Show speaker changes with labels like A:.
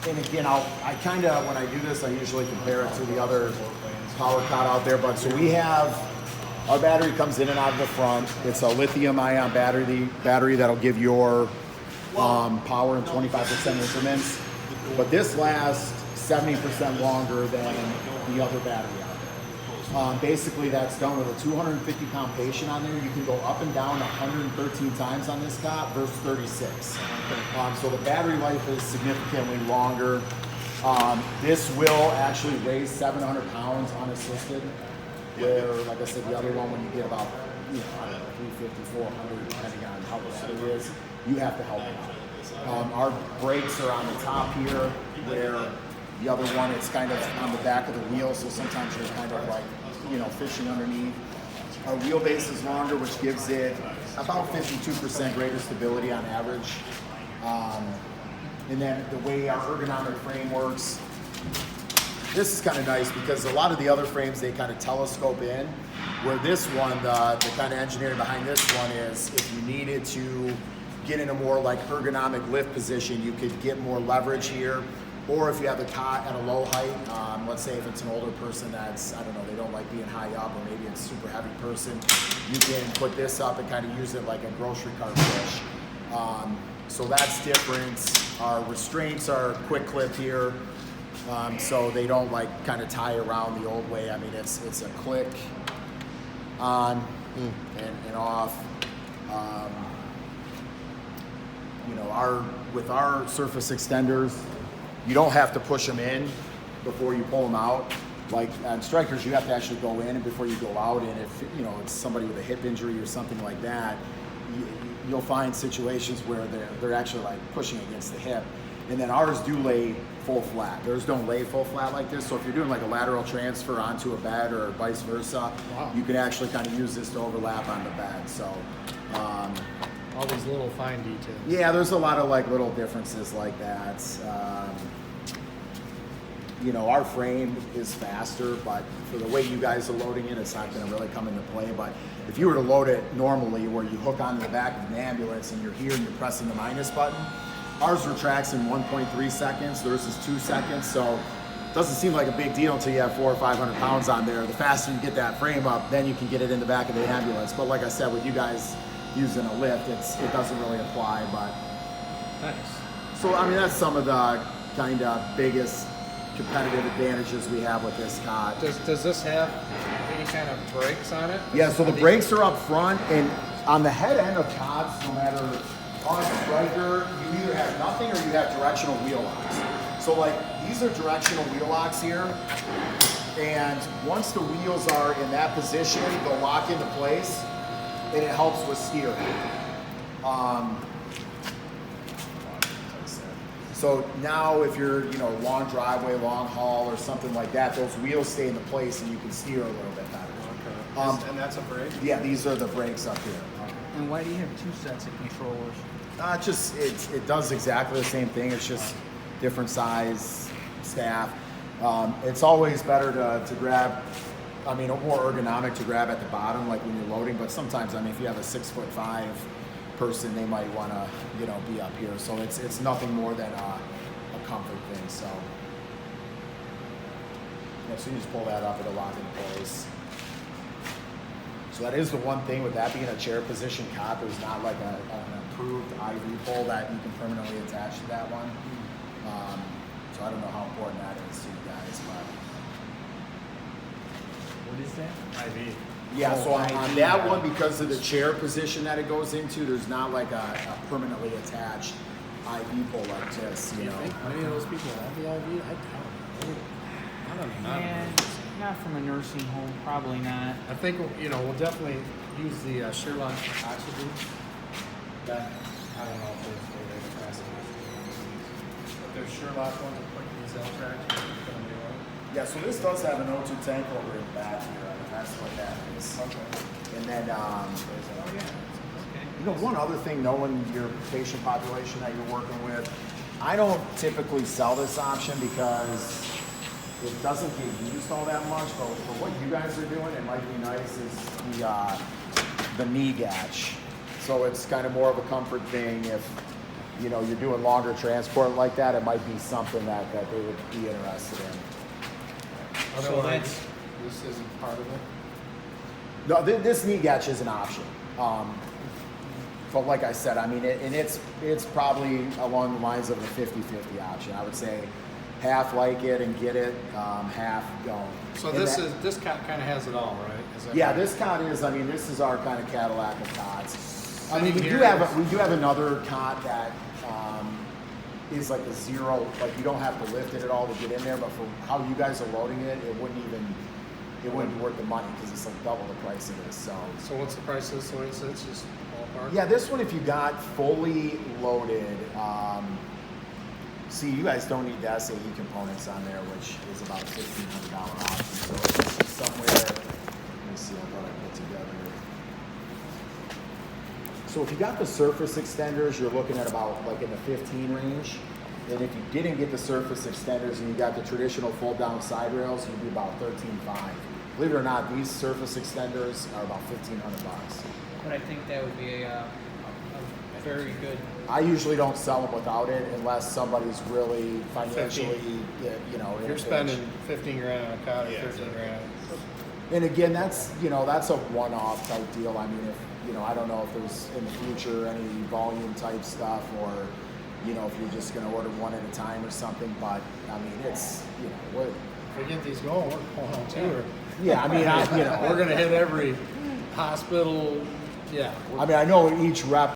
A: and again, I kind of, when I do this, I usually compare it to the other power cot out there. But so we have, our battery comes in and out of the front. It's a lithium ion battery that'll give your power in 25% increments. But this lasts 70% longer than the other battery out there. Basically, that's done with a 250-pound patient on there. You can go up and down 113 times on this cot versus 36. So the battery life is significantly longer. This will actually raise 700 pounds unassisted, where, like I said, the other one, when you get about, I don't know, 350, 400, depending on how light it is, you have to help it out. Our brakes are on the top here, where the other one, it's kind of on the back of the wheel, so sometimes you're kind of like, fishing underneath. Our wheelbase is longer, which gives it about 52% greater stability on average. And then the way our ergonomic frame works, this is kind of nice because a lot of the other frames, they kind of telescope in, where this one, the kind of engineering behind this one is if you needed to get in a more like ergonomic lift position, you could get more leverage here. Or if you have the cot at a low height, let's say if it's an older person that's, I don't know, they don't like being high up, or maybe it's a super heavy person, you can put this up and kind of use it like a grocery cart push. So that's different. Our restraints are quick clip here, so they don't like kind of tie around the old way. I mean, it's a click on and off. With our surface extenders, you don't have to push them in before you pull them out. Like on Strikers, you have to actually go in and before you go out. And if it's somebody with a hip injury or something like that, you'll find situations where they're actually like pushing against the hip. And then ours do lay full flat. Theirs don't lay full flat like this. So if you're doing like a lateral transfer onto a bed or vice versa, you can actually kind of use this to overlap on the bed. So.
B: All these little fine details.
A: Yeah, there's a lot of like little differences like that. Our frame is faster, but for the way you guys are loading it, it's not going to really come into play. But if you were to load it normally, where you hook onto the back of an ambulance and you're here and you're pressing the minus button, ours retracts in 1.3 seconds. Theirs is 2 seconds, so it doesn't seem like a big deal until you have 400 or 500 pounds on there. The faster you get that frame up, then you can get it in the back of the ambulance. But like I said, with you guys using a lift, it doesn't really apply. But
B: nice.
A: So I mean, that's some of the kind of biggest competitive advantages we have with this cot.
B: Does this have any kind of brakes on it?
A: Yeah, so the brakes are up front, and on the head end of cots, no matter on Striker, you either have nothing or you have directional wheel locks. So like these are directional wheel locks here, and once the wheels are in that position, they'll lock into place, and it helps with steering. So now if you're, long driveway, long haul, or something like that, those wheels stay into place and you can steer a little bit better.
B: Okay. And that's a brake?
A: Yeah, these are the brakes up here.
C: And why do you have two sets of controllers?
A: It does exactly the same thing. It's just different size staff. It's always better to grab, more ergonomic to grab at the bottom, like when you're loading. But sometimes, if you have a 6'5" person, they might want to, be up here. So it's nothing more than a comfort thing. So, so you just pull that up, it'll lock in place. So that is the one thing with that being a chair position cot. There's not like an approved IV pole that you can permanently attach to that one. So I don't know how important that is to you guys, but.
C: What is that?
B: IV.
A: Yeah, so on that one, because of the chair position that it goes into, there's not like a permanently attached IV pole like this,
B: Do you think many of those people have the IV? I don't know.
C: Yeah, not from a nursing home, probably not.
B: I think, we'll definitely use the Sherlock oxygen. That, I don't know if there's capacity. But there's Sherlock ones that put these L-tracks.
A: Yeah, so this does have an O2 tank over in the back here. That's what that is.
B: Okay.
A: And then,
C: Okay.
A: one other thing, knowing your patient population that you're working with, I don't typically sell this option because it doesn't get used all that much. But for what you guys are doing, it might be nice is the knee gatch. So it's kind of more of a comfort thing if you know, you're doing longer transport like that, it might be something that they would be interested in.
C: So
B: Otherwise,
C: that's,
B: this isn't part of it.
A: No, this knee gatch is an option. But like I said, I mean, it's probably along the lines of a 50-50 option. I would say half like it and get it, half don't.
B: So
A: And
B: this
A: that-
B: is, this kind of has it all, right? Is that
A: Yeah,
B: right?
A: this cot is. I mean, this is our kind of Cadillac of cots. I mean, we
B: Here
A: do have
B: is-
A: we do have another cot that is like a zero. Like you don't have to lift it at all to get in there. But for how you guys are loading it, it wouldn't be worth the money because it's like double the price of this. So
B: So what's the price of this the way it sits? Just ballpark?
A: yeah, this one if you got fully loaded. See, you guys don't need the SAE components on there, which is about $1,500 option. So it's somewhere. Let me see. I thought I put together. So if you got the surface extenders, you're looking at about like in the 15 range. And if you didn't get the surface extenders and you got the traditional fold down side rails, you'd be about $13,500. Believe it or not, these surface extenders are about $1,500.
C: but I think that would be a very good.
A: I usually don't sell them without it unless somebody's really financially, you know, in a
B: You're
A: pinch.
B: spending 15 grand on a cot or 13 grand.
A: And again, that's a one-off type deal. I mean, if I don't know if there's in the future any volume type stuff, or if you're just going to order one at a time or something. But I mean, it's
B: If we get these going, we're going on tour.
A: yeah. I mean,
B: We're gonna hit every hospital. Yeah.
A: I mean, I know each rep